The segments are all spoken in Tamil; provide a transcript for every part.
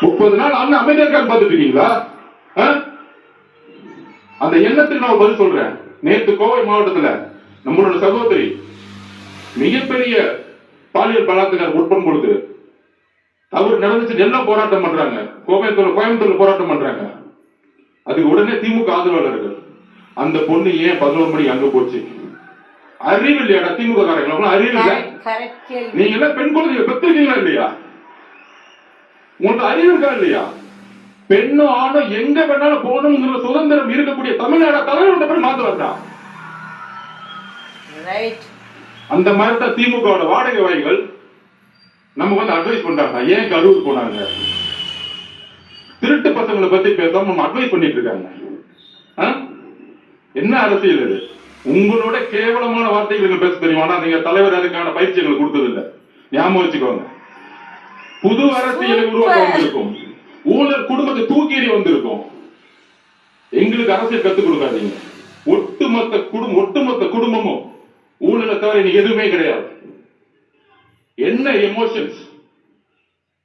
30 நாள் அண்ணன் அமைதியா இருக்கான்னு பார்த்துட்டு இருக்கீங்களா? அந்த எண்ணத்துக்கு நான் பதில் சொல்றேன். நேற்று கோவை மாவட்டத்துல நம்மளோட சகோதரி மிகப்பெரிய பாலியல் பலாத்காரம் உட்படும் பொழுது தவறு நடந்துச்சு, எல்லாம் போராட்டம் பண்றாங்க. கோயம்புத்தூர்ல போராட்டம் பண்றாங்க. அதுக்கு உடனே திமுக ஆதரவாளர்கள் அந்த பொண்ணு ஏன் 11 மணிக்கு அங்க போச்சு? அறிவு இல்லையாடா திமுக காரங்க? அறிவு இல்ல. நீங்க எல்லாம் பெண் குழந்தைங்க பெற்றிருக்கீங்களா இல்லையா? உங்களுக்கு அறிவு இருக்கா இல்லையா? பெண்ணும் ஆணும் எங்க வேணாலும் போகணுங்கிற சுதந்திரம் இருக்கக்கூடிய தமிழ்நாடு தலைவர் போய் மாத்த வேண்டாம். அந்த மாதிரி தான் திமுக வாடகை வாய்கள் நம்ம வந்து அட்வைஸ் பண்றாங்க. ஏன் கரூர் போனாங்க? திருட்டு பசங்களை பத்தி பேசாம நம்ம அட்வைஸ் பண்ணிட்டு இருக்காங்க. என்ன அரசியல் இது? உங்களோட கேவலமான வார்த்தைகள் பேச தெரியுமா? நீங்க தலைவர் அதுக்கான பயிற்சி எங்களுக்கு கொடுத்தது இல்லை. ஞாபகம் வச்சுக்கோங்க. புது அரசியலை உருவாக்க வந்திருக்கும். ஊழல் குடும்பத்தை தூக்கி வந்திருக்கும். எங்களுக்கு அரசியல் கத்துக் கொடுக்காதீங்க. ஒட்டுமொத்த குடும்பமும் ஊழலை தவிர இன்னைக்கு எதுவுமே கிடையாது. என்ன எமோஷன்ஸ்?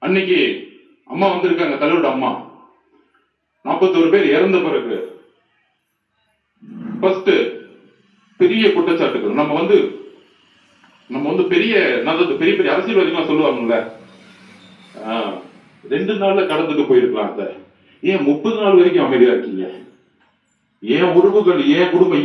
அன்னைக்கு அம்மா வந்திருக்காங்க, தலைவரோட அம்மா. 41 பேர் இறந்த பிறகு பெரிய குற்றச்சாட்டுகள் நம்ம வந்து பெரிய பெரிய அரசியல்வாதிகள் சொல்லுவாங்கல்ல, 2 நாள்ல கடந்துட்டு போயிருக்கலாம். ஏன் 30 நாள் வரைக்கும் அமைதியா இருக்கீங்க? ஏன் உறவுகள், ஏன் குடும்பம்